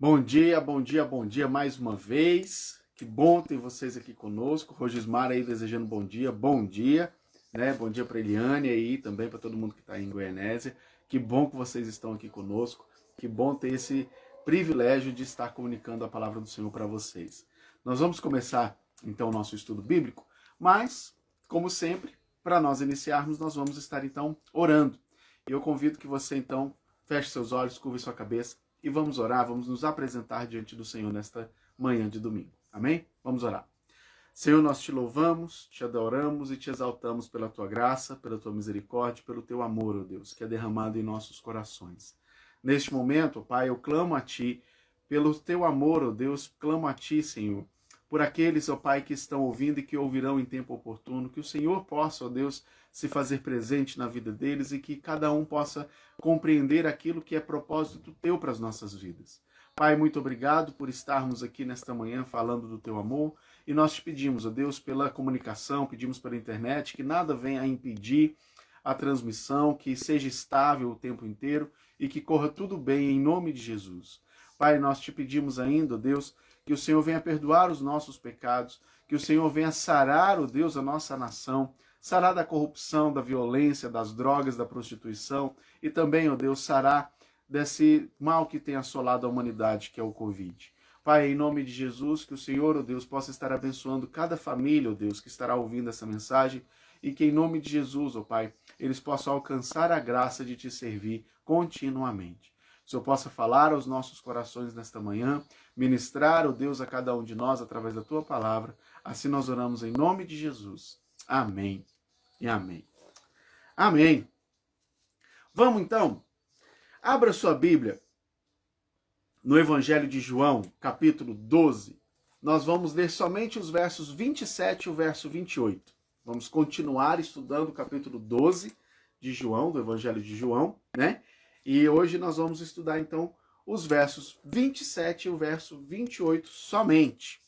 Bom dia, bom dia, bom dia mais uma vez. Que bom ter vocês aqui conosco. Rogismar aí desejando bom dia, né? Bom dia para Eliane aí, também para todo mundo que está em Goianésia. Que bom que vocês estão aqui conosco. Que bom ter esse privilégio de estar comunicando a palavra do Senhor para vocês. Nós vamos começar então o nosso estudo bíblico, mas, como sempre, para nós iniciarmos, nós vamos estar então orando. E eu convido que você então feche seus olhos, curve sua cabeça e vamos orar, vamos nos apresentar diante do Senhor nesta manhã de domingo. Amém? Vamos orar. Senhor, nós te louvamos, te adoramos e te exaltamos pela tua graça, pela tua misericórdia, pelo teu amor, ó Deus, que é derramado em nossos corações. Neste momento, ó Pai, eu clamo a ti, pelo teu amor, ó Deus, clamo a ti, Senhor, por aqueles, ó Pai, que estão ouvindo e que ouvirão em tempo oportuno, que o Senhor possa, ó Deus, se fazer presente na vida deles e que cada um possa compreender aquilo que é propósito teu para as nossas vidas. Pai, muito obrigado por estarmos aqui nesta manhã falando do teu amor e nós te pedimos, ó Deus, pela comunicação, pedimos pela internet, que nada venha a impedir a transmissão, que seja estável o tempo inteiro e que corra tudo bem em nome de Jesus. Pai, nós te pedimos ainda, ó Deus, que o Senhor venha perdoar os nossos pecados, que o Senhor venha sarar, ó Deus, a nossa nação, sarar da corrupção, da violência, das drogas, da prostituição e também, ó Deus, sarar desse mal que tem assolado a humanidade, que é o Covid. Pai, em nome de Jesus, que o Senhor, ó Deus, possa estar abençoando cada família, ó Deus, que estará ouvindo essa mensagem e que em nome de Jesus, ó Pai, eles possam alcançar a graça de te servir continuamente. Que o Senhor possa falar aos nossos corações nesta manhã, ministrar, ó Deus, a cada um de nós através da tua palavra. Assim nós oramos em nome de Jesus. Amém e amém. Amém. Vamos então? Abra sua Bíblia no Evangelho de João, capítulo 12. Nós vamos ler somente os versos 27 e o verso 28. Vamos continuar estudando o capítulo 12 de João, do Evangelho de João, né? E hoje nós vamos estudar então os versos 27 e o verso 28 somente.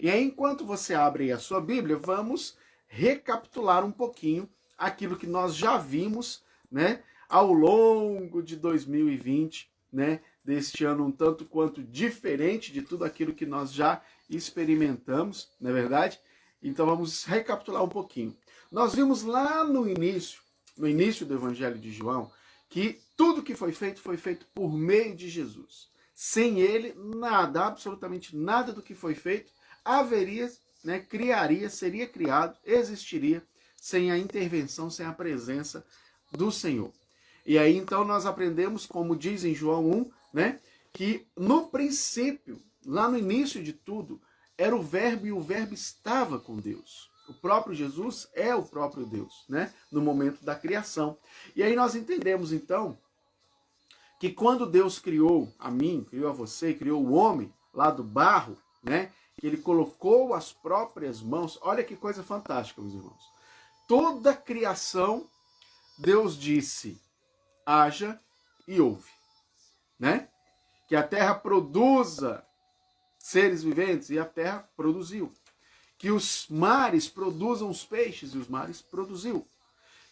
E aí, enquanto você abre aí a sua Bíblia, vamos recapitular um pouquinho aquilo que nós já vimos, né, ao longo de 2020, né, deste ano um tanto quanto diferente de tudo aquilo que nós já experimentamos, não é verdade? Então vamos recapitular um pouquinho. Nós vimos lá no início do Evangelho de João, que tudo que foi feito por meio de Jesus. Sem ele, nada, absolutamente nada do que foi feito haveria, né, seria criado, existiria sem a intervenção, sem a presença do Senhor. E aí então nós aprendemos, como diz em João 1, né, que no princípio, lá no início de tudo, era o Verbo e o Verbo estava com Deus. O próprio Jesus é o próprio Deus, né, no momento da criação. E aí nós entendemos então que quando Deus criou a mim, criou a você, criou o homem lá do barro, né, que ele colocou as próprias mãos, olha que coisa fantástica, meus irmãos. Toda a criação, Deus disse, haja e houve, né? Que a terra produza seres viventes, e a terra produziu. Que os mares produzam os peixes, e os mares produziu.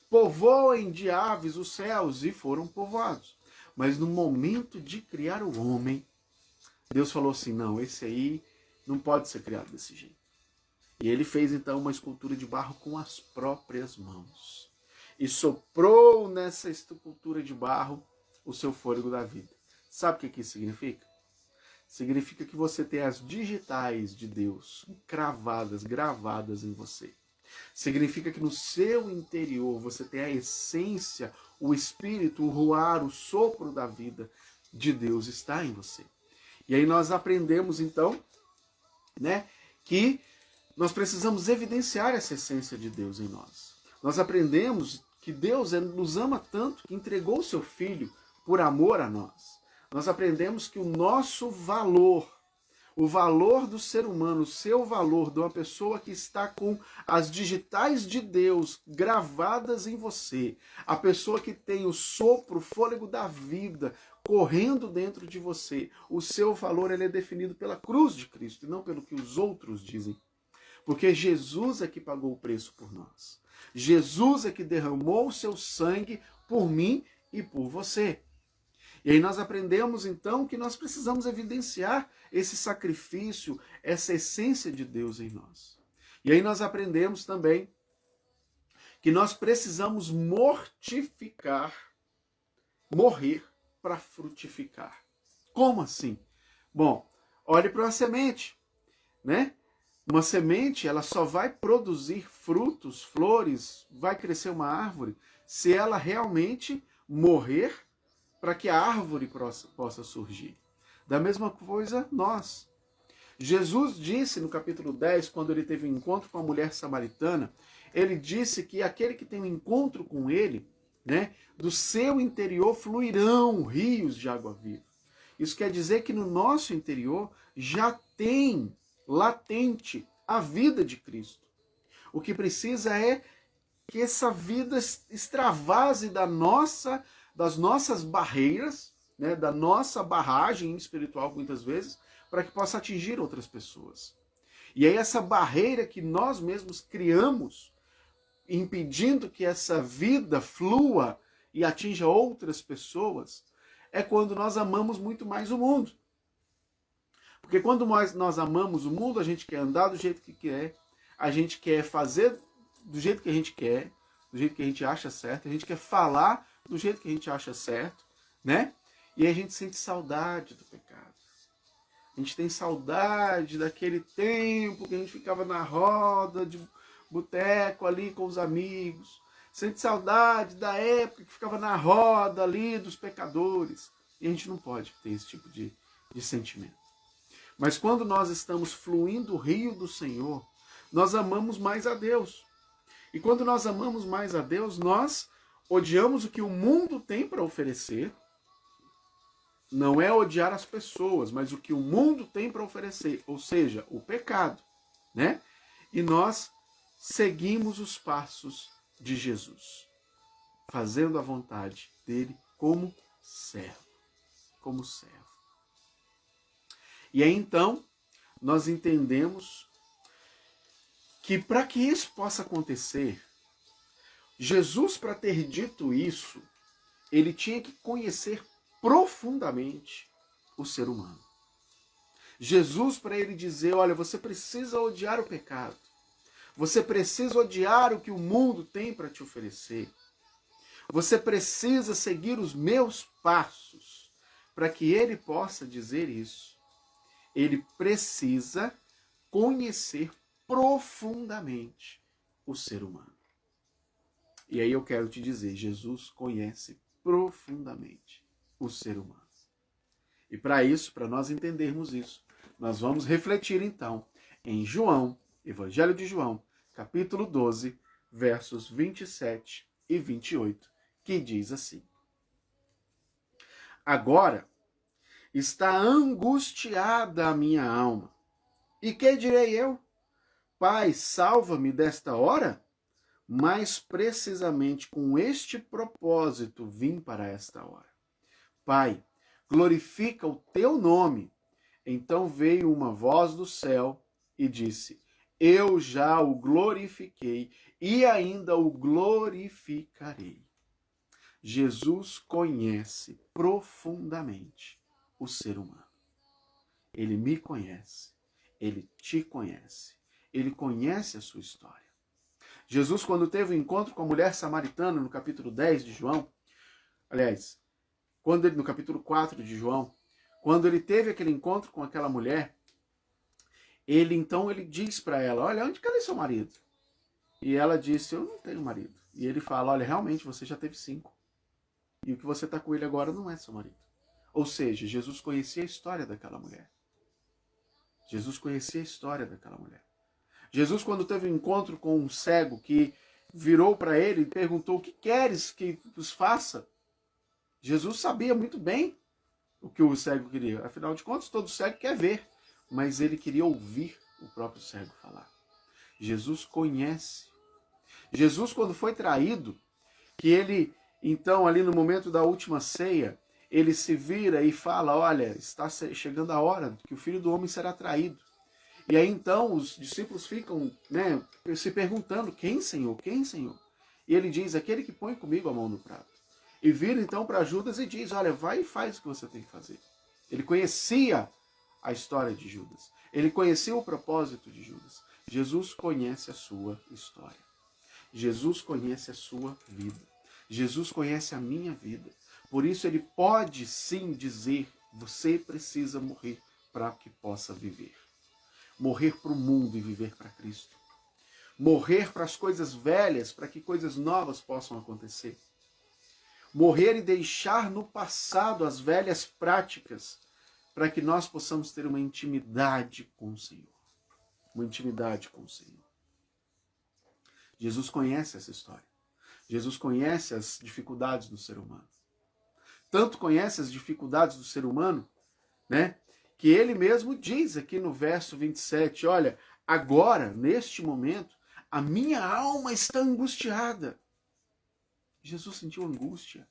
Povoem de aves os céus, e foram povoados. Mas no momento de criar o homem, Deus falou assim, não, esse aí não pode ser criado desse jeito. E ele fez então uma escultura de barro com as próprias mãos. E soprou nessa escultura de barro o seu fôlego da vida. Sabe o que isso significa? Significa que você tem as digitais de Deus cravadas, gravadas em você. Significa que no seu interior você tem a essência, o espírito, o ruar, o sopro da vida de Deus está em você. E aí nós aprendemos então, né, que nós precisamos evidenciar essa essência de Deus em nós. Nós aprendemos que Deus nos ama tanto que entregou o seu Filho por amor a nós. Nós aprendemos que o nosso valor, o valor do ser humano, o seu valor de uma pessoa que está com as digitais de Deus gravadas em você, a pessoa que tem o sopro, o fôlego da vida correndo dentro de você, o seu valor ele é definido pela cruz de Cristo e não pelo que os outros dizem. Porque Jesus é que pagou o preço por nós. Jesus é que derramou o seu sangue por mim e por você. E aí nós aprendemos então que nós precisamos evidenciar esse sacrifício, essa essência de Deus em nós. E aí nós aprendemos também que nós precisamos mortificar, morrer para frutificar. Como assim? Bom, olhe para a semente, né? Uma semente, ela só vai produzir frutos, flores, vai crescer uma árvore, se ela realmente morrer para que a árvore possa surgir. Da mesma coisa, nós. Jesus disse no capítulo 10, quando ele teve um encontro com a mulher samaritana, ele disse que aquele que tem um encontro com ele, né, do seu interior fluirão rios de água viva. Isso quer dizer que no nosso interior já tem latente a vida de Cristo. O que precisa é que essa vida extravase das nossas barreiras, né, da nossa barragem espiritual muitas vezes, para que possa atingir outras pessoas. E aí essa barreira que nós mesmos criamos, impedindo que essa vida flua e atinja outras pessoas, é quando nós amamos muito mais o mundo. Porque quando nós amamos o mundo, a gente quer andar do jeito que quer, a gente quer fazer do jeito que a gente quer, do jeito que a gente acha certo, a gente quer falar do jeito que a gente acha certo, né? E aí a gente sente saudade do pecado. A gente tem saudade daquele tempo que a gente ficava na roda de boteco ali com os amigos. Sente saudade da época que ficava na roda ali dos pecadores. E a gente não pode ter esse tipo de sentimento. Mas quando nós estamos fluindo o rio do Senhor, nós amamos mais a Deus. E quando nós amamos mais a Deus, nós odiamos o que o mundo tem para oferecer. Não é odiar as pessoas, mas o que o mundo tem para oferecer, ou seja, o pecado, né? E nós seguimos os passos de Jesus, fazendo a vontade dele como servo, como servo. E aí então, nós entendemos que para que isso possa acontecer, Jesus, para ter dito isso, ele tinha que conhecer profundamente o ser humano. Jesus, para ele dizer, olha, você precisa odiar o pecado. Você precisa odiar o que o mundo tem para te oferecer. Você precisa seguir os meus passos. Para que ele possa dizer isso, ele precisa conhecer profundamente o ser humano. E aí eu quero te dizer, Jesus conhece profundamente o ser humano. E para isso, para nós entendermos isso, nós vamos refletir então em João, Evangelho de João, capítulo 12, versos 27 e 28, que diz assim: Agora está angustiada a minha alma. E que direi eu? Pai, salva-me desta hora? Mas precisamente com este propósito vim para esta hora. Pai, glorifica o teu nome. Então veio uma voz do céu e disse: Eu já o glorifiquei e ainda o glorificarei. Jesus conhece profundamente o ser humano. Ele me conhece, ele te conhece, ele conhece a sua história. Jesus, quando teve o um encontro com a mulher samaritana, no capítulo 10 de João, aliás, no capítulo 4 de João, quando ele teve aquele encontro com aquela mulher, ele diz para ela, olha, onde cadê seu marido? E ela disse, eu não tenho marido. E ele fala, olha, realmente você já teve 5. E o que você está com ele agora não é seu marido. Ou seja, Jesus conhecia a história daquela mulher. Jesus conhecia a história daquela mulher. Jesus, quando teve um encontro com um cego que virou para ele e perguntou, o que queres que os faça? Jesus sabia muito bem o que o cego queria. Afinal de contas, todo cego quer ver. Mas ele queria ouvir o próprio cego falar. Jesus conhece. Jesus, quando foi traído, que ele, então, ali no momento da última ceia, ele se vira e fala, olha, está chegando a hora que o Filho do Homem será traído. E aí, então, os discípulos ficam, se perguntando, quem, Senhor? Quem, Senhor? E ele diz, aquele que põe comigo a mão no prato. E vira então para Judas e diz, olha, vai e faz o que você tem que fazer. Ele conhecia a história de Judas. Ele conhecia o propósito de Judas. Jesus conhece a sua história. Jesus conhece a sua vida. Jesus conhece a minha vida. Por isso ele pode sim dizer, você precisa morrer para que possa viver. Morrer para o mundo e viver para Cristo. Morrer para as coisas velhas, para que coisas novas possam acontecer. Morrer e deixar no passado as velhas práticas, para que nós possamos ter uma intimidade com o Senhor. Uma intimidade com o Senhor. Jesus conhece essa história. Jesus conhece as dificuldades do ser humano. Tanto conhece as dificuldades do ser humano, né, que ele mesmo diz aqui no verso 27, olha, agora, neste momento, a minha alma está angustiada. Jesus sentiu angústia.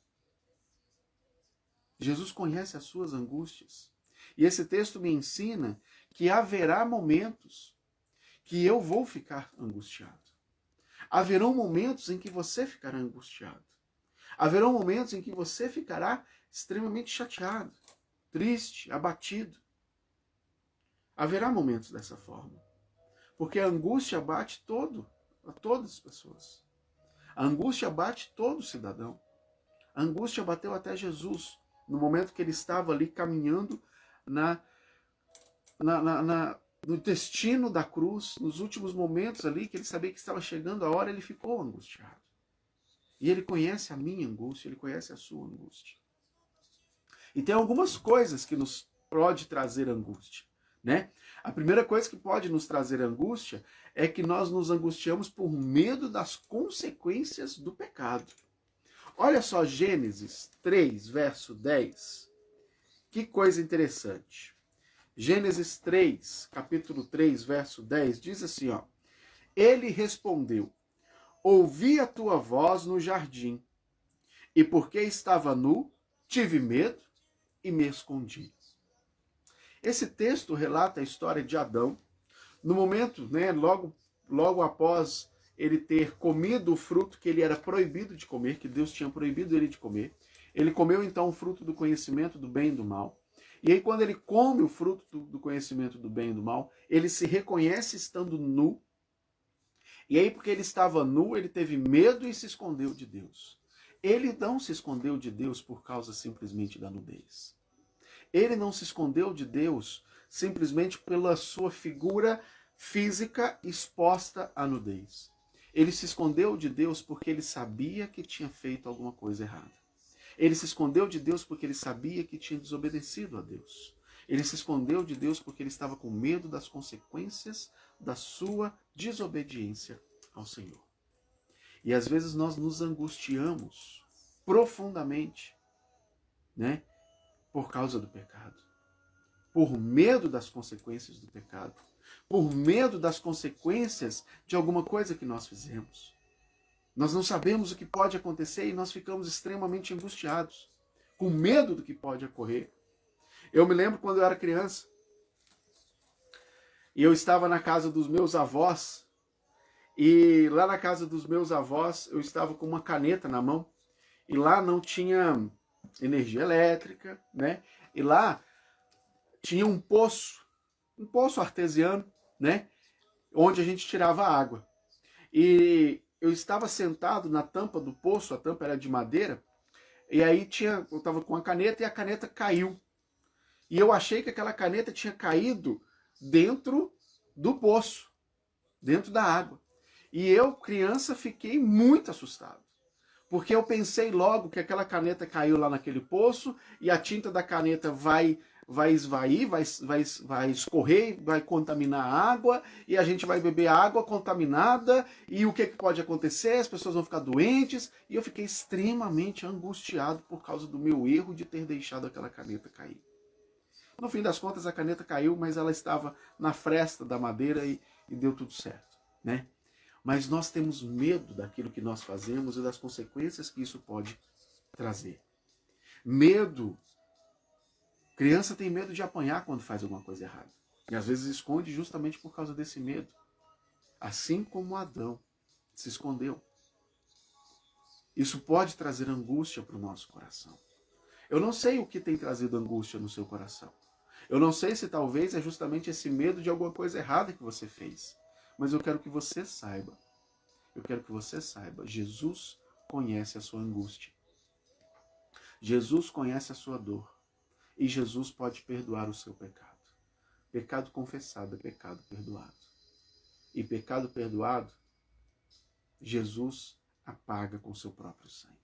Jesus conhece as suas angústias. E esse texto me ensina que haverá momentos que eu vou ficar angustiado. Haverão momentos em que você ficará angustiado. Haverão momentos em que você ficará extremamente chateado, triste, abatido. Haverá momentos dessa forma. Porque a angústia bate a todas as pessoas. A angústia bate todo cidadão. A angústia bateu até Jesus, no momento que ele estava ali caminhando no destino da cruz, nos últimos momentos ali, que ele sabia que estava chegando a hora, ele ficou angustiado. E ele conhece a minha angústia, ele conhece a sua angústia. E tem algumas coisas que nos pode trazer angústia, né? A primeira coisa que pode nos trazer angústia é que nós nos angustiamos por medo das consequências do pecado. Olha só Gênesis 3, verso 10. Que coisa interessante. Gênesis 3, capítulo 3, verso 10, diz assim, ó. Ele respondeu, ouvi a tua voz no jardim, e porque estava nu, tive medo e me escondi. Esse texto relata a história de Adão, no momento, né, logo após ele ter comido o fruto que ele era proibido de comer, que Deus tinha proibido ele de comer. Ele comeu então o fruto do conhecimento do bem e do mal. E aí quando ele come o fruto do conhecimento do bem e do mal, ele se reconhece estando nu. E aí porque ele estava nu, ele teve medo e se escondeu de Deus. Ele não se escondeu de Deus por causa simplesmente da nudez. Ele não se escondeu de Deus simplesmente pela sua figura física exposta à nudez. Ele se escondeu de Deus porque ele sabia que tinha feito alguma coisa errada. Ele se escondeu de Deus porque ele sabia que tinha desobedecido a Deus. Ele se escondeu de Deus porque ele estava com medo das consequências da sua desobediência ao Senhor. E às vezes nós nos angustiamos profundamente, né, por causa do pecado. Por medo das consequências do pecado. Por medo das consequências de alguma coisa que nós fizemos. Nós não sabemos o que pode acontecer e nós ficamos extremamente angustiados, com medo do que pode ocorrer. Eu me lembro quando eu era criança, e eu estava na casa dos meus avós, e lá na casa dos meus avós eu estava com uma caneta na mão, e lá não tinha energia elétrica, né? E lá tinha um poço artesiano, né? Onde a gente tirava água. E eu estava sentado na tampa do poço, a tampa era de madeira, e aí eu estava com a caneta e a caneta caiu. E eu achei que aquela caneta tinha caído dentro do poço, dentro da água. E eu, criança, fiquei muito assustado. Porque eu pensei logo que aquela caneta caiu lá naquele poço e a tinta da caneta vai esvair, vai escorrer, vai contaminar a água e a gente vai beber água contaminada e o que pode acontecer? As pessoas vão ficar doentes e eu fiquei extremamente angustiado por causa do meu erro de ter deixado aquela caneta cair. No fim das contas a caneta caiu, mas ela estava na fresta da madeira e deu tudo certo, né? Mas nós temos medo daquilo que nós fazemos e das consequências que isso pode trazer. Medo. Criança tem medo de apanhar quando faz alguma coisa errada. E às vezes esconde justamente por causa desse medo. Assim como Adão se escondeu. Isso pode trazer angústia para o nosso coração. Eu não sei o que tem trazido angústia no seu coração. Eu não sei se talvez é justamente esse medo de alguma coisa errada que você fez. Mas eu quero que você saiba. Eu quero que você saiba. Jesus conhece a sua angústia. Jesus conhece a sua dor. E Jesus pode perdoar o seu pecado. Pecado confessado é pecado perdoado. E pecado perdoado, Jesus apaga com seu próprio sangue.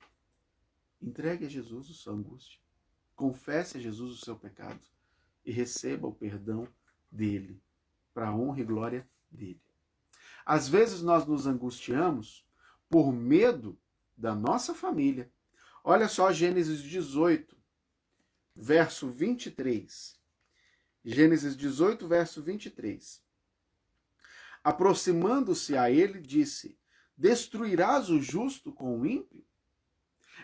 Entregue a Jesus a sua angústia. Confesse a Jesus o seu pecado. E receba o perdão dele, para a honra e glória dele. Às vezes nós nos angustiamos por medo da nossa família. Olha só Gênesis 18, verso 23. Gênesis 18, verso 23. Aproximando-se a ele, disse: destruirás o justo com o ímpio?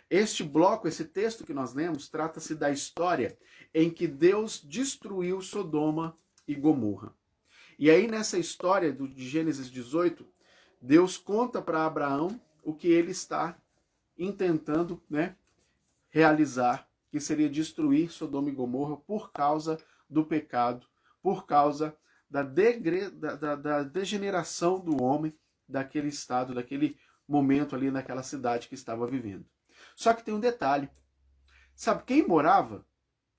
Este bloco, esse texto que nós lemos, trata-se da história em que Deus destruiu Sodoma e Gomorra. E aí nessa história de Gênesis 18, Deus conta para Abraão o que ele está intentando, realizar, que seria destruir Sodoma e Gomorra por causa do pecado, por causa da degeneração do homem daquele estado, daquele momento ali naquela cidade que estava vivendo. Só que tem um detalhe. Sabe quem morava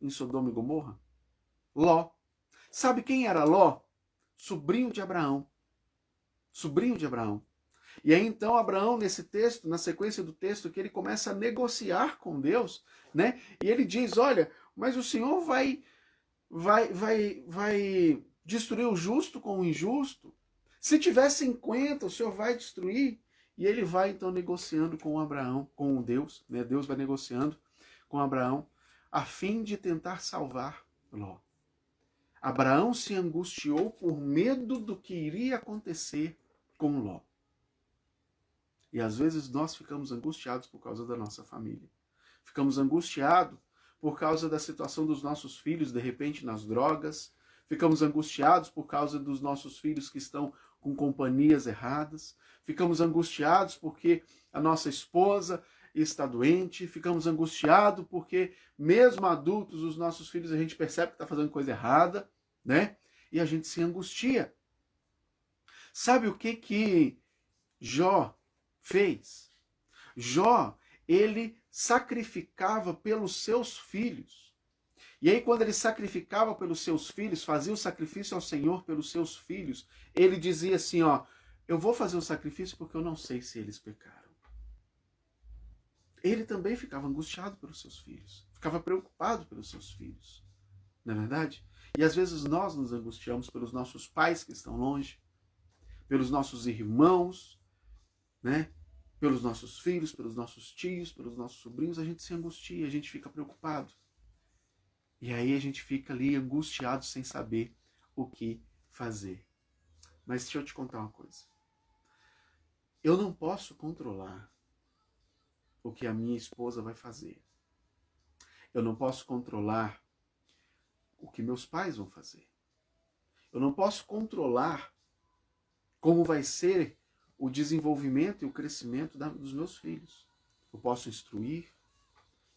em Sodoma e Gomorra? Ló. Sabe quem era Ló? Sobrinho de Abraão. Sobrinho de Abraão. E aí então Abraão, nesse texto, na sequência do texto, que ele começa a negociar com Deus, E ele diz: olha, mas o Senhor vai destruir o justo com o injusto? Se tiver 50, o Senhor vai destruir? E ele vai então negociando com Abraão, com Deus, Deus vai negociando com Abraão, a fim de tentar salvar Ló. Abraão se angustiou por medo do que iria acontecer com Ló. E às vezes nós ficamos angustiados por causa da nossa família. Ficamos angustiados por causa da situação dos nossos filhos, de repente, nas drogas. Ficamos angustiados por causa dos nossos filhos que estão com companhias erradas. Ficamos angustiados porque a nossa esposa está doente. Ficamos angustiados porque, mesmo adultos, os nossos filhos, a gente percebe que está fazendo coisa errada, E a gente se angustia. Sabe o que Jó fez? Jó, ele sacrificava pelos seus filhos. E aí, quando ele sacrificava pelos seus filhos, fazia o sacrifício ao Senhor pelos seus filhos, ele dizia assim, eu vou fazer o sacrifício porque eu não sei se eles pecaram. Ele também ficava angustiado pelos seus filhos, ficava preocupado pelos seus filhos, não é verdade? E às vezes nós nos angustiamos pelos nossos pais que estão longe, pelos nossos irmãos, pelos nossos filhos, pelos nossos tios, pelos nossos sobrinhos, a gente se angustia, a gente fica preocupado. E aí a gente fica ali angustiado sem saber o que fazer. Mas deixa eu te contar uma coisa. Eu não posso controlar o que a minha esposa vai fazer. Eu não posso controlar o que meus pais vão fazer. Eu não posso controlar como vai ser o desenvolvimento e o crescimento dos meus filhos. Eu posso instruir,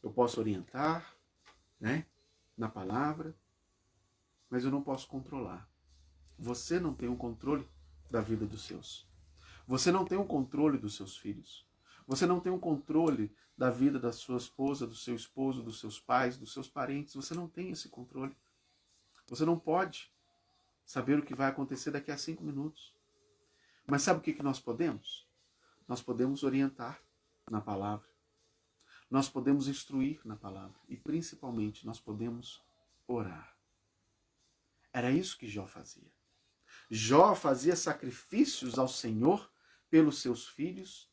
eu posso orientar, na palavra, mas eu não posso controlar. Você não tem o controle da vida dos seus. Você não tem o controle dos seus filhos. Você não tem o controle da vida da sua esposa, do seu esposo, dos seus pais, dos seus parentes. Você não tem esse controle. Você não pode saber o que vai acontecer daqui a 5 minutos. Mas sabe o que nós podemos? Nós podemos orientar na palavra. Nós podemos instruir na palavra. E principalmente nós podemos orar. Era isso que Jó fazia. Jó fazia sacrifícios ao Senhor pelos seus filhos,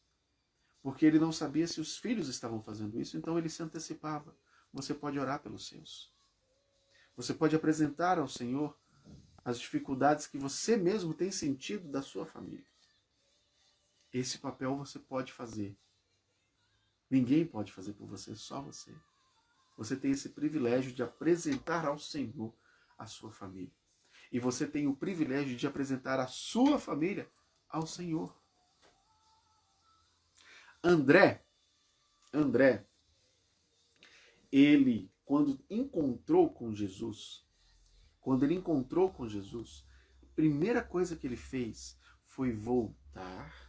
porque ele não sabia se os filhos estavam fazendo isso, então ele se antecipava. Você pode orar pelos seus. Você pode apresentar ao Senhor as dificuldades que você mesmo tem sentido da sua família. Esse papel você pode fazer. Ninguém pode fazer por você, só você. Você tem esse privilégio de apresentar ao Senhor a sua família. E você tem o privilégio de apresentar a sua família ao Senhor. André, André, ele, quando encontrou com Jesus, a primeira coisa que ele fez foi voltar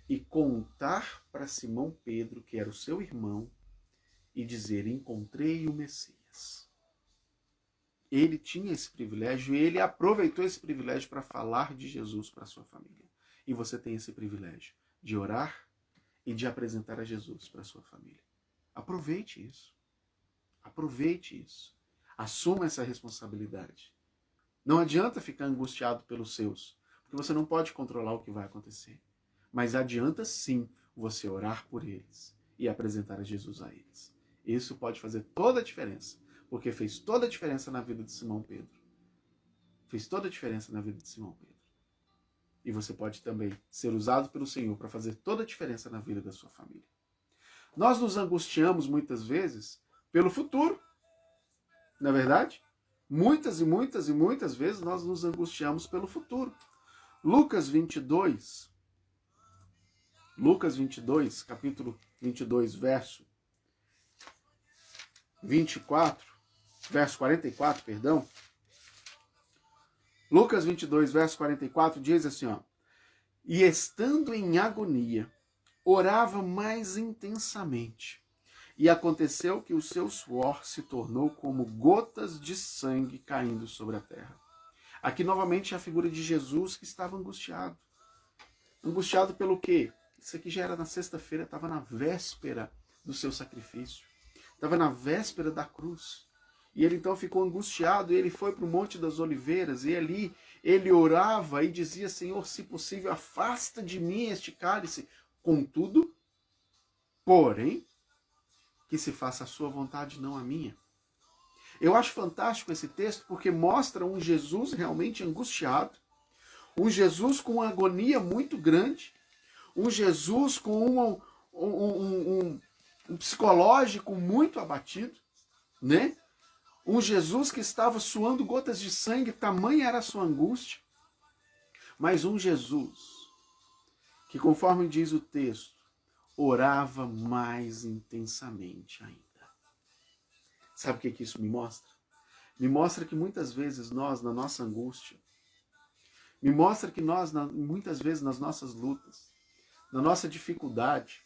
e contar para Simão Pedro, que era o seu irmão, e dizer: encontrei o Messias. Ele tinha esse privilégio e ele aproveitou esse privilégio para falar de Jesus para sua família. E você tem esse privilégio de orar e de apresentar a Jesus para sua família. Aproveite isso. Aproveite isso. Assuma essa responsabilidade. Não adianta ficar angustiado pelos seus, porque você não pode controlar o que vai acontecer. Mas adianta sim você orar por eles e apresentar a Jesus a eles. Isso pode fazer toda a diferença, porque fez toda a diferença na vida de Simão Pedro. Fez toda a diferença na vida de Simão Pedro. E você pode também ser usado pelo Senhor para fazer toda a diferença na vida da sua família. Nós nos angustiamos muitas vezes pelo futuro. Não é verdade? Muitas e muitas e muitas vezes nós nos angustiamos pelo futuro. Lucas 22, capítulo 22, verso 44, perdão. Lucas 22, verso 44 diz assim, ó: e estando em agonia, orava mais intensamente. E aconteceu que o seu suor se tornou como gotas de sangue caindo sobre a terra. Aqui novamente é a figura de Jesus que estava angustiado. Angustiado pelo quê? Isso aqui já era na sexta-feira, estava na véspera do seu sacrifício. Estava na véspera da cruz. E ele então ficou angustiado e ele foi para o Monte das Oliveiras e ali ele orava e dizia: Senhor, se possível, afasta de mim este cálice. Contudo, porém, que se faça a sua vontade, não a minha. Eu acho fantástico esse texto porque mostra um Jesus realmente angustiado, um Jesus com uma agonia muito grande, um Jesus com um psicológico muito abatido, né? Um Jesus que estava suando gotas de sangue, tamanha era a sua angústia. Mas um Jesus que, conforme diz o texto, orava mais intensamente ainda. Sabe o que isso me mostra? Me mostra que muitas vezes nós, na nossa angústia, me mostra que nós, muitas vezes nas nossas lutas, na nossa dificuldade,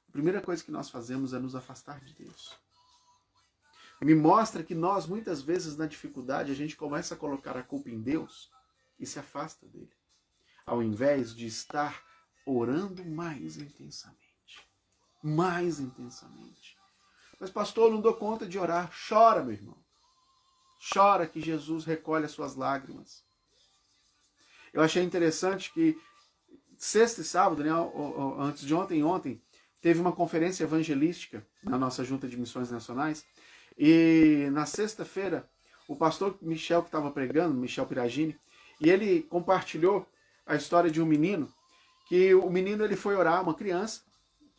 a primeira coisa que nós fazemos é nos afastar de Deus. Me mostra que nós, muitas vezes na dificuldade, a gente começa a colocar a culpa em Deus e se afasta dele, ao invés de estar orando mais intensamente. Mais intensamente. Mas pastor, eu não dou conta de orar. Chora, meu irmão. Chora que Jesus recolhe as suas lágrimas. Eu achei interessante que sexta e sábado, né, antes de ontem, teve uma conferência evangelística na nossa Junta de Missões Nacionais. E na sexta-feira, o pastor Michel que estava pregando, Michel Piragini, e ele compartilhou a história de um menino, que o menino ele foi orar, uma criança,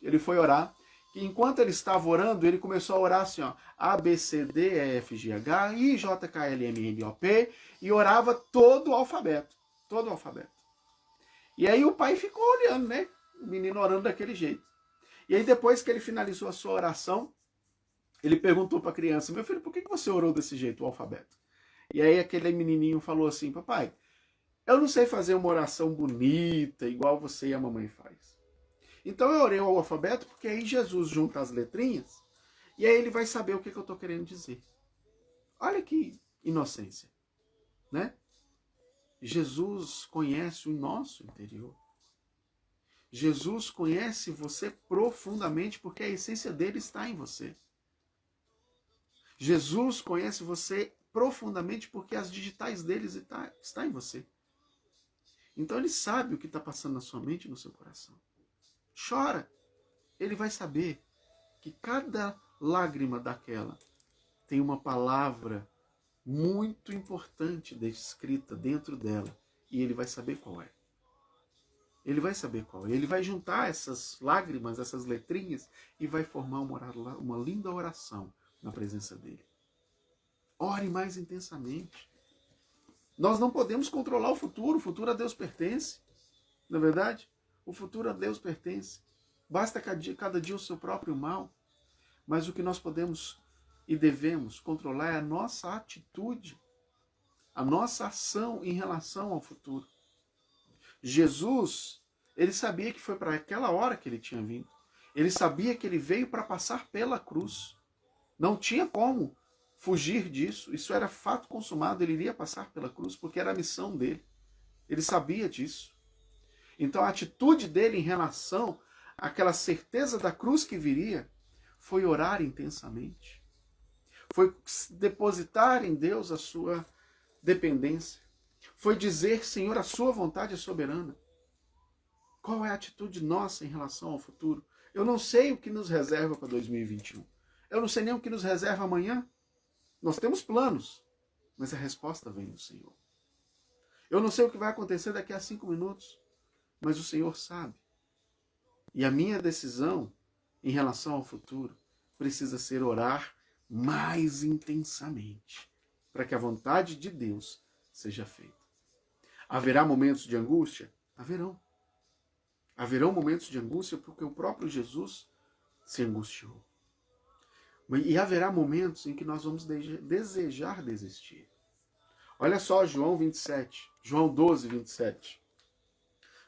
ele foi orar, e enquanto ele estava orando, ele começou a orar assim, ó, A, B, C, D, E, F, G, H, I, J, K, L, M, N, O, P, e orava todo o alfabeto, todo o alfabeto. E aí o pai ficou olhando, né, o menino orando daquele jeito. E aí depois que ele finalizou a sua oração, ele perguntou para a criança: meu filho, por que você orou desse jeito, o alfabeto? E aí aquele menininho falou assim: papai, eu não sei fazer uma oração bonita, igual você e a mamãe faz. Então eu orei o alfabeto, porque aí Jesus junta as letrinhas, e aí ele vai saber o que eu estou querendo dizer. Olha que inocência, né? Jesus conhece o nosso interior. Jesus conhece você profundamente, porque a essência dele está em você. Jesus conhece você profundamente porque as digitais deles está em você. Então ele sabe o que está passando na sua mente e no seu coração. Chora. Ele vai saber que cada lágrima daquela tem uma palavra muito importante descrita dentro dela. E ele vai saber qual é. Ele vai saber qual é. Ele vai juntar essas lágrimas, essas letrinhas, e vai formar uma linda oração na presença dele. Ore mais intensamente. Nós não podemos controlar o futuro a Deus pertence. Não é verdade? O futuro a Deus pertence. Basta cada dia o seu próprio mal. Mas o que nós podemos e devemos controlar é a nossa atitude, a nossa ação em relação ao futuro. Jesus, ele sabia que foi para aquela hora que ele tinha vindo. Ele sabia que ele veio para passar pela cruz. Não tinha como fugir disso. Isso era fato consumado. Ele iria passar pela cruz porque era a missão dele. Ele sabia disso. Então a atitude dele em relação àquela certeza da cruz que viria foi orar intensamente. Foi depositar em Deus a sua dependência. Foi dizer, Senhor, a sua vontade é soberana. Qual é a atitude nossa em relação ao futuro? Eu não sei o que nos reserva para 2021. Eu não sei nem o que nos reserva amanhã. Nós temos planos, mas a resposta vem do Senhor. Eu não sei o que vai acontecer daqui a 5 minutos, mas o Senhor sabe. E a minha decisão em relação ao futuro precisa ser orar mais intensamente, para que a vontade de Deus seja feita. Haverá momentos de angústia? Haverão. Haverão momentos de angústia porque o próprio Jesus se angustiou. E haverá momentos em que nós vamos desejar desistir. Olha só João 27, João 12, 27.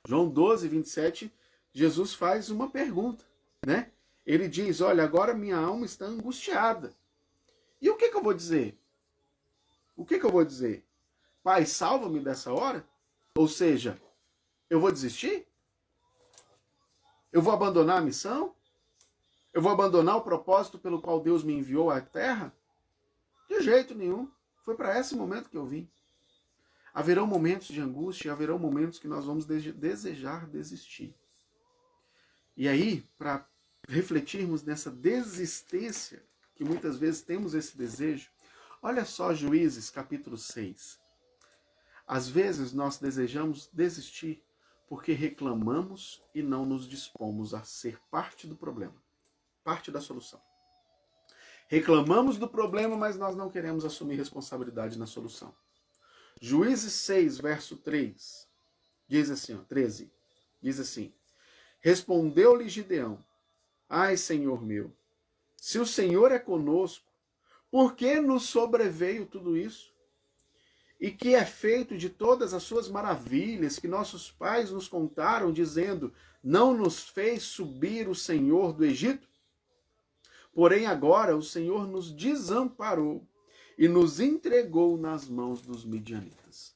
João 12, 27, Jesus faz uma pergunta, né? Ele diz, olha, agora minha alma está angustiada. E o que eu vou dizer? O que eu vou dizer? Pai, salva-me dessa hora? Ou seja, eu vou desistir? Eu vou abandonar a missão? Eu vou abandonar o propósito pelo qual Deus me enviou à terra? De jeito nenhum. Foi para esse momento que eu vim. Haverão momentos de angústia, haverão momentos que nós vamos desejar desistir. E aí, para refletirmos nessa desistência, que muitas vezes temos esse desejo, olha só Juízes, capítulo 6. Às vezes nós desejamos desistir porque reclamamos e não nos dispomos a ser parte do problema, parte da solução. Reclamamos do problema, mas nós não queremos assumir responsabilidade na solução. Juízes 6, verso 3, diz assim, 13, diz assim, respondeu-lhe Gideão, ai, Senhor meu, se o Senhor é conosco, por que nos sobreveio tudo isso? E que é feito de todas as suas maravilhas que nossos pais nos contaram, dizendo, não nos fez subir o Senhor do Egito? Porém agora o Senhor nos desamparou e nos entregou nas mãos dos midianitas.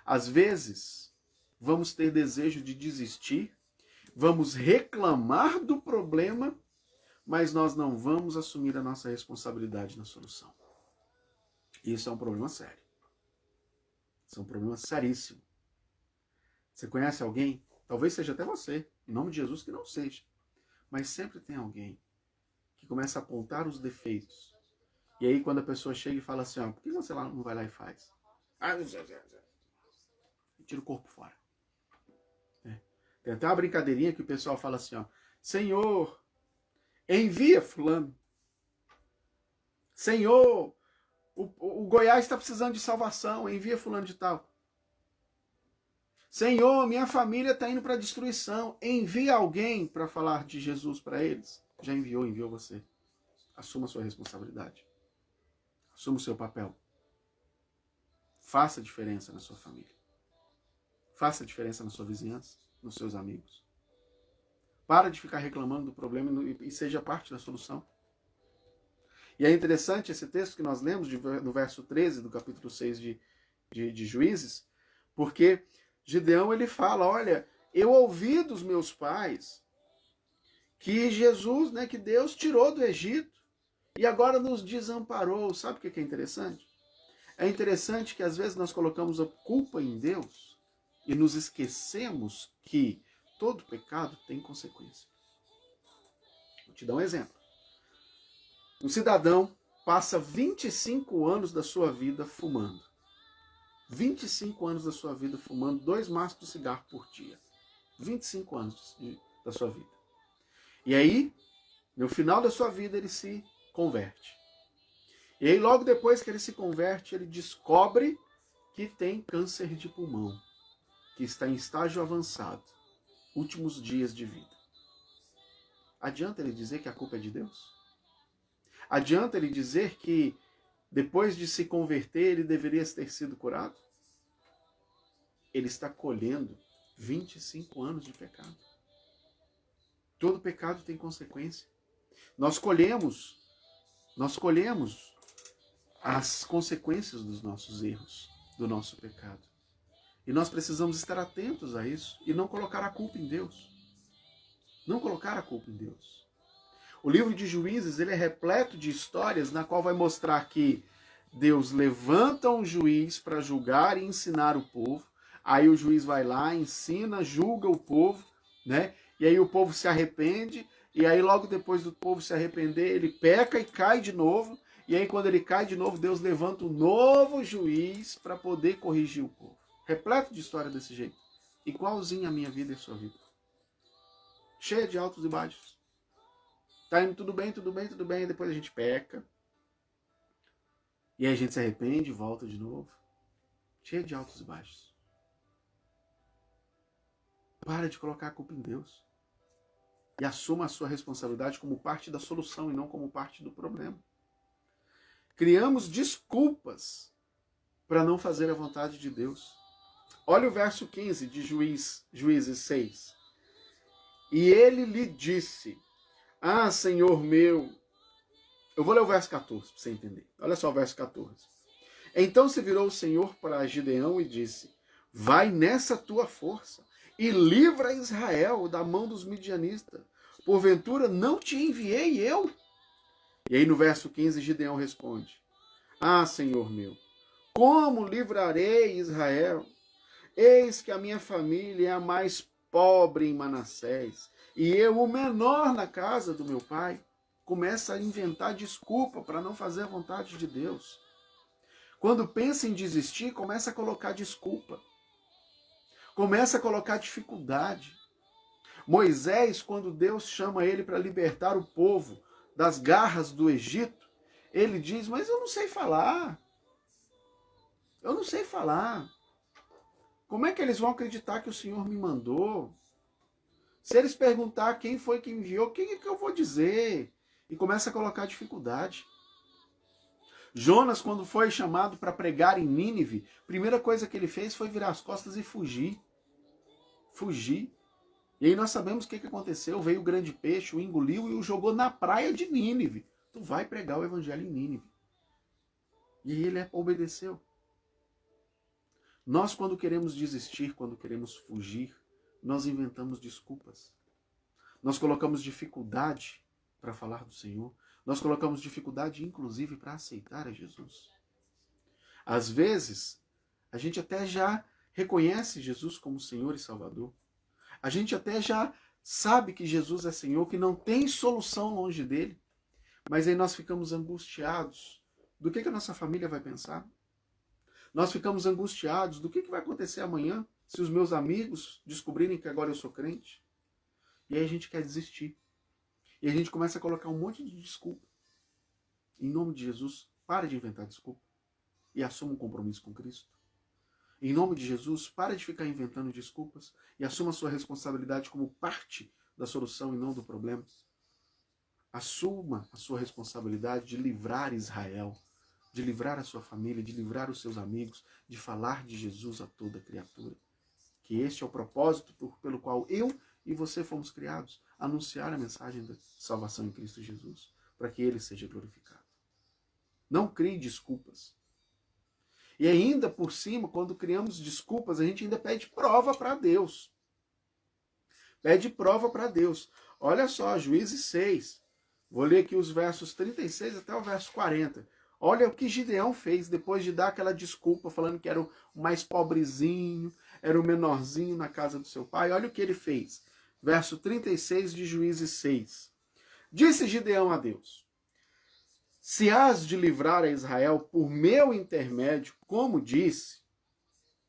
Às vezes, vamos ter desejo de desistir, vamos reclamar do problema, mas nós não vamos assumir a nossa responsabilidade na solução. Isso é um problema sério. Isso é um problema seríssimo. Você conhece alguém? Talvez seja até você, em nome de Jesus que não seja. Mas sempre tem alguém que começa a apontar os defeitos. E aí quando a pessoa chega e fala assim, ó, por que você não vai lá e faz? E tira o corpo fora. Tem até uma brincadeirinha que o pessoal fala assim, ó, Senhor, envia fulano. Senhor, o Goiás está precisando de salvação, envia fulano de tal. Senhor, minha família está indo para a destruição, envia alguém para falar de Jesus para eles. Já enviou você. Assuma a sua responsabilidade. Assuma o seu papel. Faça diferença na sua família. Faça diferença na sua vizinhança, nos seus amigos. Para de ficar reclamando do problema e seja parte da solução. E é interessante esse texto que nós lemos no verso 13 do capítulo 6 de Juízes, porque Gideão ele fala, olha, eu ouvi dos meus pais que Jesus, né, que Deus tirou do Egito e agora nos desamparou. Sabe o que é interessante? É interessante que às vezes nós colocamos a culpa em Deus e nos esquecemos que todo pecado tem consequência. Vou te dar um exemplo. Um cidadão passa 25 anos da sua vida fumando. 25 anos da sua vida fumando 2 maços de cigarro por dia. 25 anos da sua vida. E aí, no final da sua vida, ele se converte. E aí, logo depois que ele se converte, ele descobre que tem câncer de pulmão, que está em estágio avançado, últimos dias de vida. Adianta ele dizer que a culpa é de Deus? Adianta ele dizer que depois de se converter ele deveria ter sido curado? Ele está colhendo 25 anos de pecado. Todo pecado tem consequência. Nós colhemos as consequências dos nossos erros, do nosso pecado. E nós precisamos estar atentos a isso e não colocar a culpa em Deus. Não colocar a culpa em Deus. O livro de Juízes, ele é repleto de histórias na qual vai mostrar que Deus levanta um juiz para julgar e ensinar o povo. Aí o juiz vai lá, ensina, julga o povo, né? E aí o povo se arrepende, e aí logo depois do povo se arrepender, ele peca e cai de novo. E aí quando ele cai de novo, Deus levanta um novo juiz para poder corrigir o povo. Repleto de história desse jeito. Igualzinho a minha vida e a sua vida. Cheia de altos e baixos. Tá indo tudo bem, e depois a gente peca. E aí a gente se arrepende e volta de novo. Cheia de altos e baixos. Para de colocar a culpa em Deus. E assuma a sua responsabilidade como parte da solução e não como parte do problema. Criamos desculpas para não fazer a vontade de Deus. Olha o verso 15 de Juízes 6. E ele lhe disse: Ah, Senhor meu... Eu vou ler o verso 14 para você entender. Olha só o verso 14. Então se virou o Senhor para Gideão e disse: Vai nessa tua força e livra Israel da mão dos midianistas. Porventura não te enviei eu? E aí no verso 15 Gideão responde: Ah, Senhor meu, como livrarei Israel? Eis que a minha família é a mais pobre em Manassés, e eu o menor na casa do meu pai. Começa a inventar desculpa para não fazer a vontade de Deus. Quando pensa em desistir, começa a colocar desculpa. Começa a colocar dificuldade. Moisés, quando Deus chama ele para libertar o povo das garras do Egito, ele diz: Mas eu não sei falar. Eu não sei falar. Como é que eles vão acreditar que o Senhor me mandou? Se eles perguntar quem foi que enviou, o que eu vou dizer? E começa a colocar dificuldade. Jonas, quando foi chamado para pregar em Nínive, a primeira coisa que ele fez foi virar as costas e fugir. Fugir. E aí nós sabemos o que aconteceu. Veio o grande peixe, o engoliu e o jogou na praia de Nínive. Tu vai pregar o evangelho em Nínive. E aí ele obedeceu. Nós, quando queremos desistir, quando queremos fugir, nós inventamos desculpas. Nós colocamos dificuldade para falar do Senhor. Nós colocamos dificuldade, inclusive, para aceitar a Jesus. Às vezes, a gente até já reconhece Jesus como Senhor e Salvador. A gente até já sabe que Jesus é Senhor, que não tem solução longe dele. Mas aí nós ficamos angustiados do que a nossa família vai pensar. Nós ficamos angustiados do que vai acontecer amanhã se os meus amigos descobrirem que agora eu sou crente. E aí a gente quer desistir. E a gente começa a colocar um monte de desculpa. Em nome de Jesus, pare de inventar desculpa e assuma um compromisso com Cristo. Em nome de Jesus, pare de ficar inventando desculpas e assuma a sua responsabilidade como parte da solução e não do problema. Assuma a sua responsabilidade de livrar Israel, de livrar a sua família, de livrar os seus amigos, de falar de Jesus a toda criatura. Que este é o propósito pelo qual eu e você fomos criados, anunciar a mensagem da salvação em Cristo Jesus, para que ele seja glorificado. Não crie desculpas. E ainda por cima, quando criamos desculpas, a gente ainda pede prova para Deus. Pede prova para Deus. Olha só, Juízes 6. Vou ler aqui os versos 36 até o verso 40. Olha o que Gideão fez depois de dar aquela desculpa, falando que era o mais pobrezinho, era o menorzinho na casa do seu pai. Olha o que ele fez. Verso 36 de Juízes 6. Disse Gideão a Deus: Se hás de livrar a Israel por meu intermédio, como disse...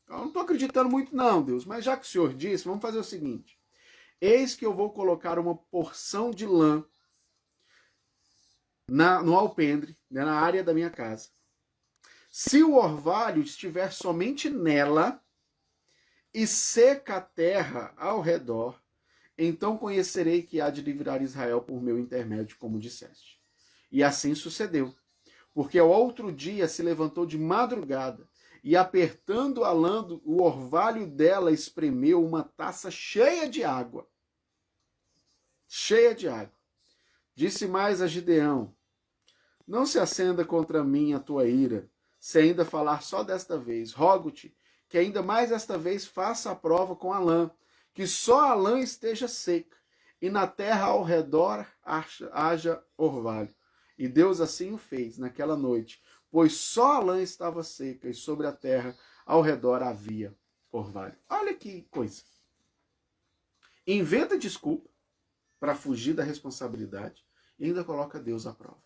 Eu não estou acreditando muito não, Deus, mas já que o Senhor disse, vamos fazer o seguinte. Eis que eu vou colocar uma porção de lã no alpendre, né, na área da minha casa. Se o orvalho estiver somente nela e seca a terra ao redor, então conhecerei que há de livrar Israel por meu intermédio, como disseste. E assim sucedeu, porque ao outro dia se levantou de madrugada, e apertando a lã, o orvalho dela espremeu uma taça cheia de água. Cheia de água. Disse mais a Gideão: não se acenda contra mim a tua ira, se ainda falar só desta vez. Rogo-te que ainda mais esta vez faça a prova com a lã, que só a lã esteja seca, e na terra ao redor haja orvalho. E Deus assim o fez naquela noite, pois só a lã estava seca, e sobre a terra ao redor havia orvalho. Olha que coisa. Inventa desculpa para fugir da responsabilidade e ainda coloca Deus à prova.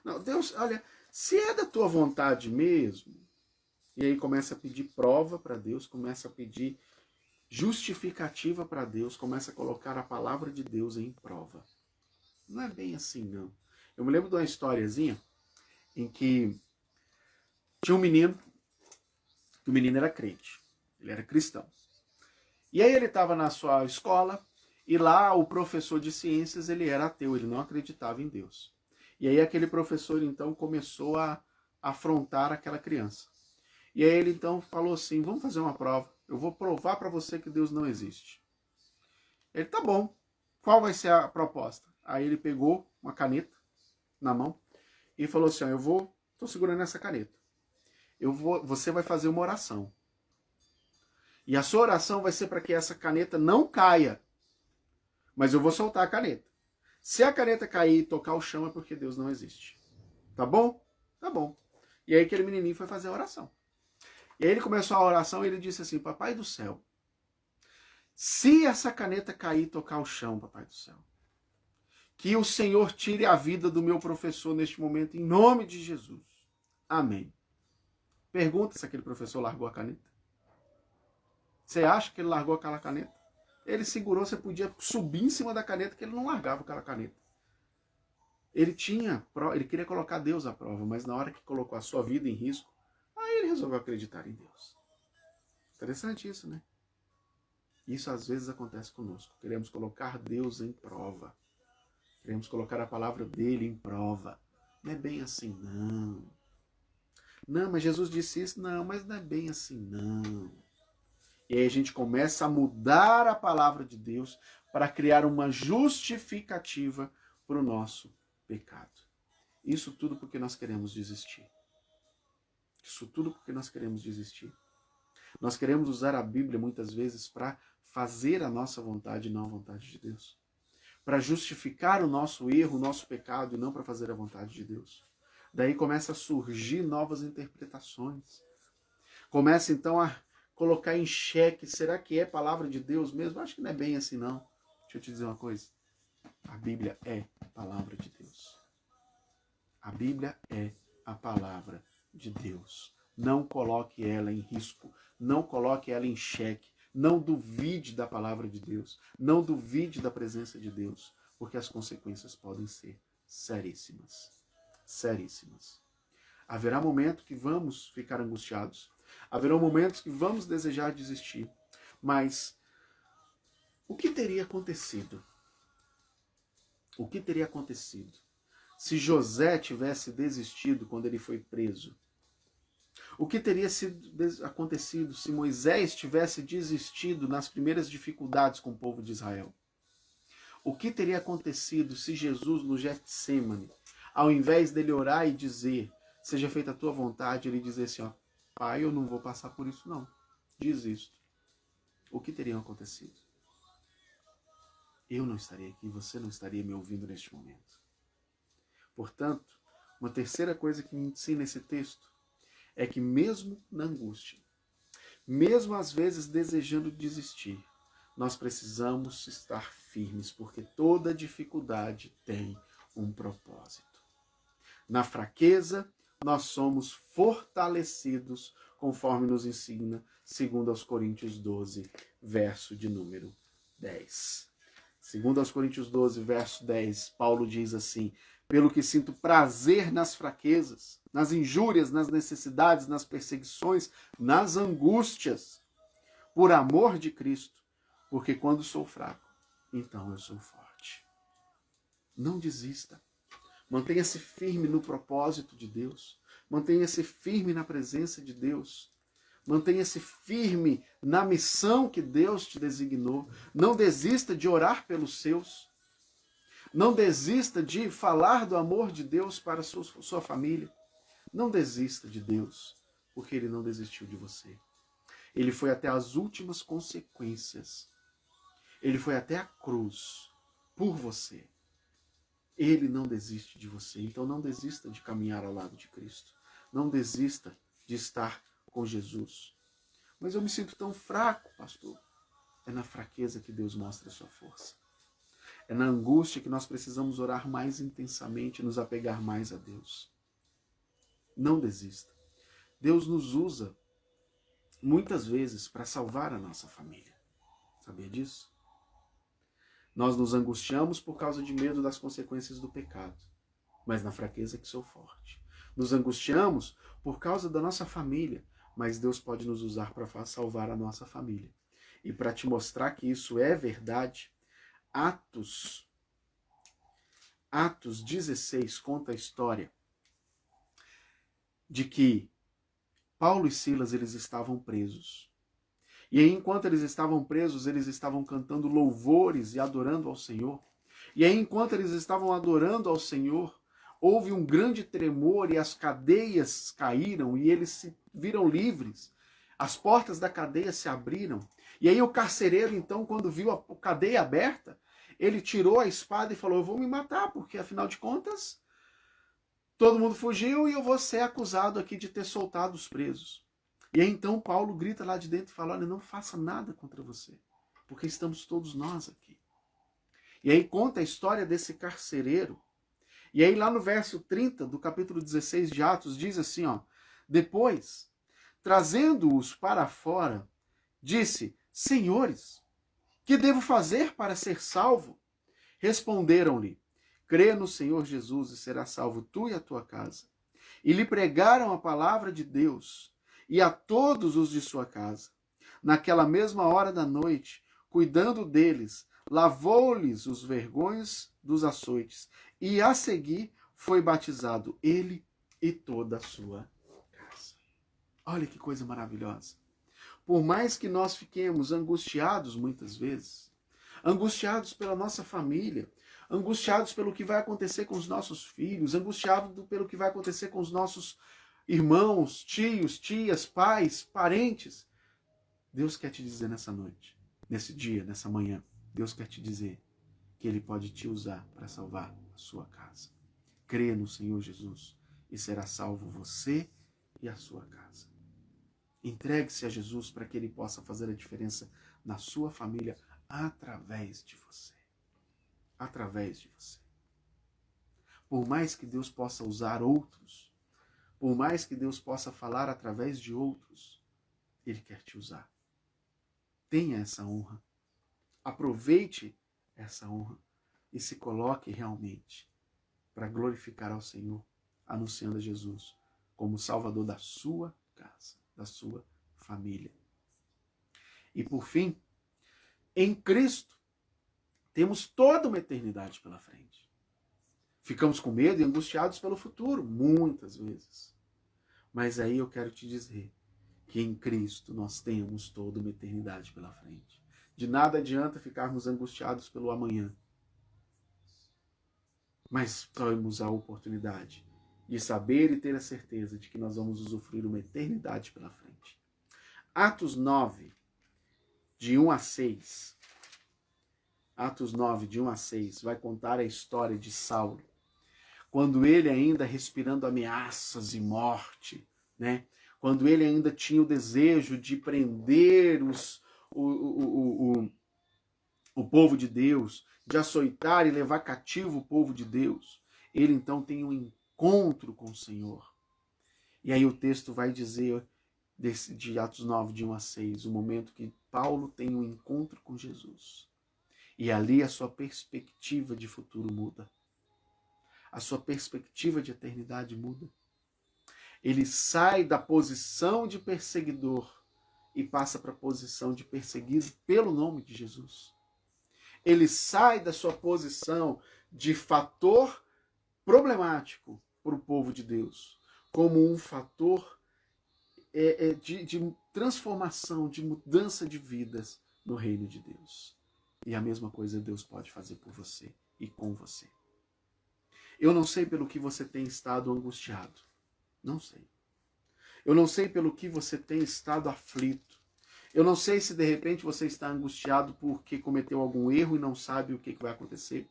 Não, Deus, olha, se é da tua vontade mesmo, e aí começa a pedir prova para Deus, começa a pedir justificativa para Deus, começa a colocar a palavra de Deus em prova. Não é bem assim, não. Eu me lembro de uma historiazinha em que tinha um menino, que o menino era crente, ele era cristão. E aí ele estava na sua escola, e lá o professor de ciências, ele era ateu, ele não acreditava em Deus. E aí aquele professor, então, começou a afrontar aquela criança. E aí ele, então, falou assim, vamos fazer uma prova, eu vou provar para você que Deus não existe. Ele, tá bom, qual vai ser a proposta? Aí ele pegou uma caneta na mão e falou assim, ó, tô segurando essa caneta. Você vai fazer uma oração. E a sua oração vai ser para que essa caneta não caia. Mas eu vou soltar a caneta. Se a caneta cair e tocar o chão é porque Deus não existe. Tá bom? Tá bom. E aí aquele menininho foi fazer a oração. E aí ele começou a oração e ele disse assim, Papai do céu, se essa caneta cair e tocar o chão, Papai do céu, que o Senhor tire a vida do meu professor neste momento, em nome de Jesus. Amém. Pergunta se aquele professor largou a caneta. Você acha que ele largou aquela caneta? Ele segurou, você podia subir em cima da caneta, que ele não largava aquela caneta. Ele queria colocar Deus à prova, mas na hora que colocou a sua vida em risco, aí ele resolveu acreditar em Deus. Interessante isso, né? Isso às vezes acontece conosco. Queremos colocar Deus em prova. Queremos colocar a palavra dele em prova. Não é bem assim, não. Não, mas Jesus disse isso. Não, mas não é bem assim, não. E aí a gente começa a mudar a palavra de Deus para criar uma justificativa para o nosso pecado. Isso tudo porque nós queremos desistir. Isso tudo porque nós queremos desistir. Nós queremos usar a Bíblia muitas vezes para fazer a nossa vontade e não a vontade de Deus. Para justificar o nosso erro, o nosso pecado e não para fazer a vontade de Deus. Daí começa a surgir novas interpretações. Começa então a colocar em xeque, será que é palavra de Deus mesmo? Acho que não é bem assim não. Deixa eu te dizer uma coisa. A Bíblia é a palavra de Deus. A Bíblia é a palavra de Deus. Não coloque ela em risco. Não coloque ela em xeque. Não duvide da palavra de Deus. Não duvide da presença de Deus. Porque as consequências podem ser seríssimas. Seríssimas. Haverá momentos que vamos ficar angustiados. Haverá momentos que vamos desejar desistir. Mas o que teria acontecido? O que teria acontecido se José tivesse desistido quando ele foi preso? O que teria acontecido se Moisés tivesse desistido nas primeiras dificuldades com o povo de Israel? O que teria acontecido se Jesus no Getsêmani, ao invés dele orar e dizer, seja feita a tua vontade, ele dizer assim, ó, Pai, eu não vou passar por isso não, desisto. O que teria acontecido? Eu não estaria aqui, você não estaria me ouvindo neste momento. Portanto, uma terceira coisa que me ensina esse texto é que mesmo na angústia, mesmo às vezes desejando desistir, nós precisamos estar firmes, porque toda dificuldade tem um propósito. Na fraqueza, nós somos fortalecidos, conforme nos ensina 2 Coríntios 12, verso de número 10. 2 Coríntios 12, verso 10, Paulo diz assim, pelo que sinto prazer nas fraquezas, nas injúrias, nas necessidades, nas perseguições, nas angústias, por amor de Cristo, porque quando sou fraco, então eu sou forte. Não desista. Mantenha-se firme no propósito de Deus. Mantenha-se firme na presença de Deus. Mantenha-se firme na missão que Deus te designou. Não desista de orar pelos seus. Não desista de falar do amor de Deus para a sua família. Não desista de Deus, porque Ele não desistiu de você. Ele foi até as últimas consequências. Ele foi até a cruz por você. Ele não desiste de você. Então não desista de caminhar ao lado de Cristo. Não desista de estar com Jesus. Mas eu me sinto tão fraco, pastor. É na fraqueza que Deus mostra a sua força. É na angústia que nós precisamos orar mais intensamente, nos apegar mais a Deus. Não desista. Deus nos usa muitas vezes para salvar a nossa família. Sabia disso? Nós nos angustiamos por causa de medo das consequências do pecado, mas na fraqueza que sou forte. Nos angustiamos por causa da nossa família, mas Deus pode nos usar para salvar a nossa família. E para te mostrar que isso é verdade, Atos 16 conta a história de que Paulo e Silas eles estavam presos. E aí, enquanto eles estavam presos, eles estavam cantando louvores e adorando ao Senhor. E aí, enquanto eles estavam adorando ao Senhor, houve um grande tremor e as cadeias caíram e eles se viram livres. As portas da cadeia se abriram. E aí o carcereiro, então, quando viu a cadeia aberta, ele tirou a espada e falou, eu vou me matar, porque afinal de contas, todo mundo fugiu e eu vou ser acusado aqui de ter soltado os presos. E aí então Paulo grita lá de dentro e fala, olha, não faça nada contra você, porque estamos todos nós aqui. E aí conta a história desse carcereiro. E aí lá no verso 30 do capítulo 16 de Atos diz assim, ó, depois, trazendo-os para fora, disse, senhores, que devo fazer para ser salvo? Responderam-lhe, crê no Senhor Jesus e serás salvo tu e a tua casa. E lhe pregaram a palavra de Deus e a todos os de sua casa. Naquela mesma hora da noite, cuidando deles, lavou-lhes os vergões dos açoites e a seguir foi batizado ele e toda a sua casa. Olha que coisa maravilhosa. Por mais que nós fiquemos angustiados muitas vezes, angustiados pela nossa família, angustiados pelo que vai acontecer com os nossos filhos, angustiados pelo que vai acontecer com os nossos irmãos, tios, tias, pais, parentes. Deus quer te dizer nessa noite, nesse dia, nessa manhã, Deus quer te dizer que Ele pode te usar para salvar a sua casa. Crê no Senhor Jesus e será salvo você e a sua casa. Entregue-se a Jesus para que Ele possa fazer a diferença na sua família através de você. Através de você. Por mais que Deus possa usar outros, por mais que Deus possa falar através de outros, Ele quer te usar. Tenha essa honra. Aproveite essa honra e se coloque realmente para glorificar ao Senhor, anunciando a Jesus como Salvador da sua casa, da sua família. E por fim, em Cristo, temos toda uma eternidade pela frente. Ficamos com medo e angustiados pelo futuro, muitas vezes. Mas aí eu quero te dizer que em Cristo nós temos toda uma eternidade pela frente. De nada adianta ficarmos angustiados pelo amanhã. Mas temos a oportunidade de saber e ter a certeza de que nós vamos usufruir uma eternidade pela frente. Atos 9, de 1 a 6. Atos 9, de 1 a 6, vai contar a história de Saulo. Quando ele ainda respirando ameaças e morte, né? Quando ele ainda tinha o desejo de prender o povo de Deus, de açoitar e levar cativo o povo de Deus, ele então tem um encontro com o Senhor. E aí o texto vai dizer, de Atos 9, de 1 a 6, o momento que Paulo tem um encontro com Jesus. E ali a sua perspectiva de futuro muda. A sua perspectiva de eternidade muda. Ele sai da posição de perseguidor e passa para a posição de perseguido pelo nome de Jesus. Ele sai da sua posição de fator problemático para o povo de Deus, como um fator de transformação, de mudança de vidas no reino de Deus. E a mesma coisa Deus pode fazer por você e com você. Eu não sei pelo que você tem estado angustiado. Não sei. Eu não sei pelo que você tem estado aflito. Eu não sei se de repente você está angustiado porque cometeu algum erro e não sabe o que vai acontecer.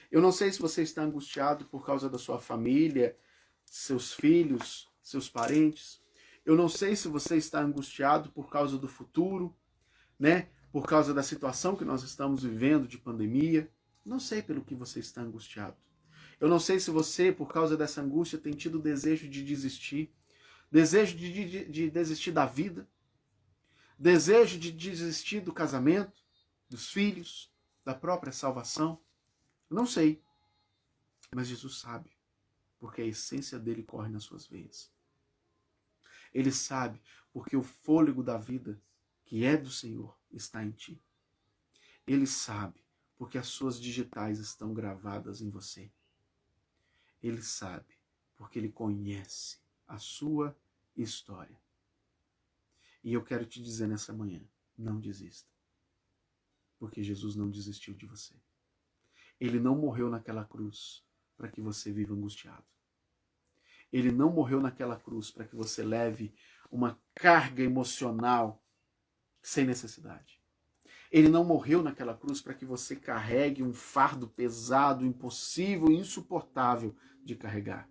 Eu não sei se você está angustiado por causa da sua família, seus filhos, seus parentes. Eu não sei se você está angustiado por causa do futuro, né? Por causa da situação que nós estamos vivendo de pandemia. Não sei pelo que você está angustiado. Eu não sei se você, por causa dessa angústia, tem tido desejo de desistir, desejo de desistir da vida, desejo de desistir do casamento, dos filhos, da própria salvação. Eu não sei, mas Jesus sabe, porque a essência dele corre nas suas veias. Ele sabe, porque o fôlego da vida, que é do Senhor, está em ti. Ele sabe, porque as suas digitais estão gravadas em você. Ele sabe, porque ele conhece a sua história. E eu quero te dizer nessa manhã, não desista. Porque Jesus não desistiu de você. Ele não morreu naquela cruz para que você viva angustiado. Ele não morreu naquela cruz para que você leve uma carga emocional sem necessidade. Ele não morreu naquela cruz para que você carregue um fardo pesado, impossível, insuportável de carregar.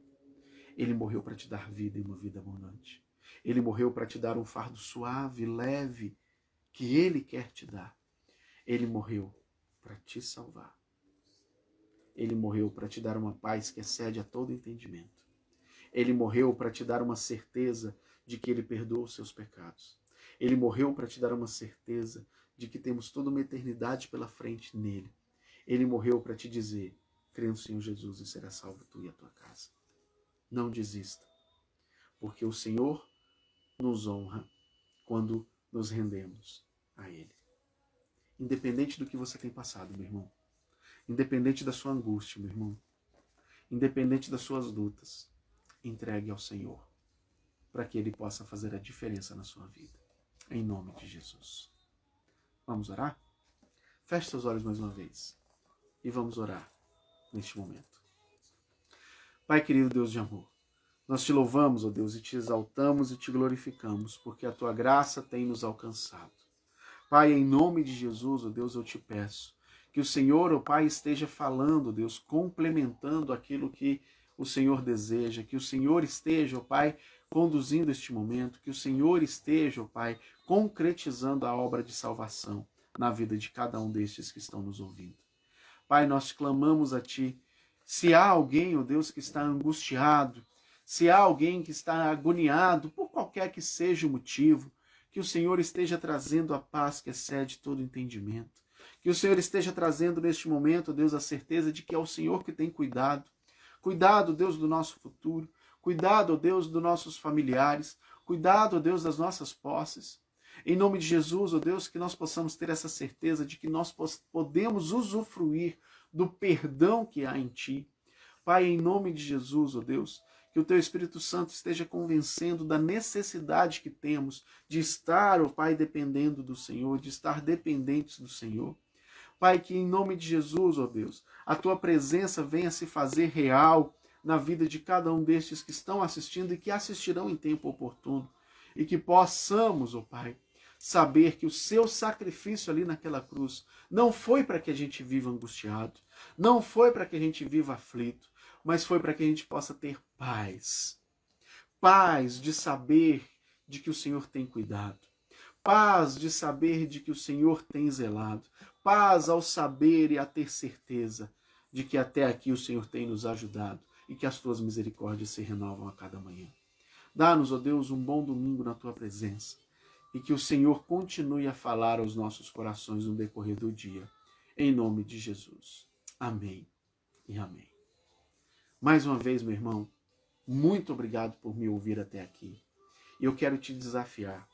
Ele morreu para te dar vida e uma vida abundante. Ele morreu para te dar um fardo suave, leve, que Ele quer te dar. Ele morreu para te salvar. Ele morreu para te dar uma paz que excede a todo entendimento. Ele morreu para te dar uma certeza de que Ele perdoa os seus pecados. Ele morreu para te dar uma certeza de que temos toda uma eternidade pela frente nele. Ele morreu para te dizer, crê no Senhor Jesus e será salvo tu e a tua casa. Não desista, porque o Senhor nos honra quando nos rendemos a Ele. Independente do que você tem passado, meu irmão. Independente da sua angústia, meu irmão. Independente das suas lutas. Entregue ao Senhor, para que Ele possa fazer a diferença na sua vida. Em nome de Jesus. Vamos orar? Feche seus olhos mais uma vez. E vamos orar neste momento. Pai querido Deus de amor, nós te louvamos, ó Deus, e te exaltamos e te glorificamos, porque a tua graça tem nos alcançado. Pai, em nome de Jesus, ó Deus, eu te peço que o Senhor, ó Pai, esteja falando, Deus, complementando aquilo que o Senhor deseja, que o Senhor esteja, ó Pai, conduzindo este momento, que o Senhor esteja, ó Pai, concretizando a obra de salvação na vida de cada um destes que estão nos ouvindo. Pai, nós clamamos a Ti. Se há alguém, ó Deus, que está angustiado, se há alguém que está agoniado, por qualquer que seja o motivo, que o Senhor esteja trazendo a paz que excede todo entendimento. Que o Senhor esteja trazendo neste momento, ó Deus, a certeza de que é o Senhor que tem cuidado. Cuidado, Deus, do nosso futuro. Cuidado, ó Deus, dos nossos familiares. Cuidado, ó Deus, das nossas posses. Em nome de Jesus, ó Deus, que nós possamos ter essa certeza de que nós podemos usufruir do perdão que há em Ti. Pai, em nome de Jesus, ó Deus, que o Teu Espírito Santo esteja convencendo da necessidade que temos de estar, ó Pai, dependendo do Senhor, de estar dependentes do Senhor. Pai, que em nome de Jesus, ó Deus, a Tua presença venha se fazer real na vida de cada um destes que estão assistindo e que assistirão em tempo oportuno. E que possamos, ó Pai, saber que o Seu sacrifício ali naquela cruz não foi para que a gente viva angustiado, não foi para que a gente viva aflito, mas foi para que a gente possa ter paz. Paz de saber de que o Senhor tem cuidado. Paz de saber de que o Senhor tem zelado. Paz ao saber e a ter certeza de que até aqui o Senhor tem nos ajudado e que as Tuas misericórdias se renovam a cada manhã. Dá-nos, ó Deus, um bom domingo na Tua presença e que o Senhor continue a falar aos nossos corações no decorrer do dia. Em nome de Jesus. Amém e amém. Mais uma vez, meu irmão, muito obrigado por me ouvir até aqui. E eu quero te desafiar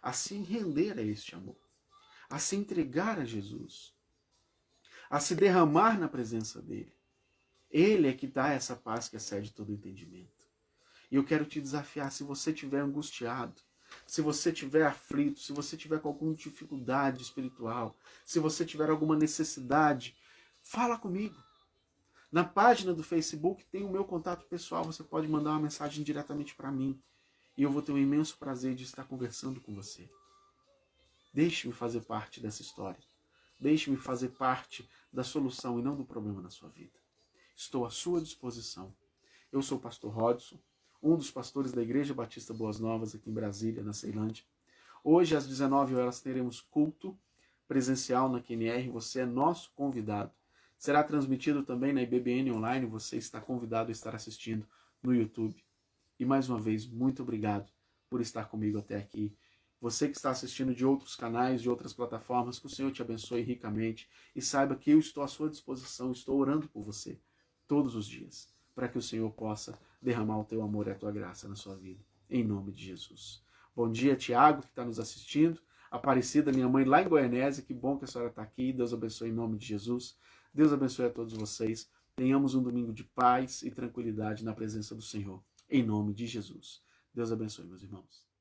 a se render a este amor, a se entregar a Jesus. a se derramar na presença dele. Ele é que dá essa paz que excede todo entendimento. E eu quero te desafiar, se você estiver angustiado, se você estiver aflito, se você estiver com alguma dificuldade espiritual, se você tiver alguma necessidade, fala comigo. Na página do Facebook tem o meu contato pessoal, você pode mandar uma mensagem diretamente para mim. E eu vou ter um imenso prazer de estar conversando com você. Deixe-me fazer parte dessa história. Deixe-me fazer parte da solução e não do problema na sua vida. Estou à sua disposição. Eu sou o pastor Rodson, um dos pastores da Igreja Batista Boas Novas aqui em Brasília, na Ceilândia. Hoje, às 19 horas, teremos culto presencial na QNR. Você é nosso convidado. Será transmitido também na IBBN Online. Você está convidado a estar assistindo no YouTube. E mais uma vez, muito obrigado por estar comigo até aqui. Você que está assistindo de outros canais, de outras plataformas, que o Senhor te abençoe ricamente e saiba que eu estou à sua disposição, estou orando por você todos os dias, para que o Senhor possa derramar o teu amor e a tua graça na sua vida, em nome de Jesus. Bom dia, Tiago, que está nos assistindo, Aparecida, minha mãe lá em Goianésia, que bom que a senhora está aqui, Deus abençoe em nome de Jesus, Deus abençoe a todos vocês, tenhamos um domingo de paz e tranquilidade na presença do Senhor. Em nome de Jesus. Deus abençoe, meus irmãos.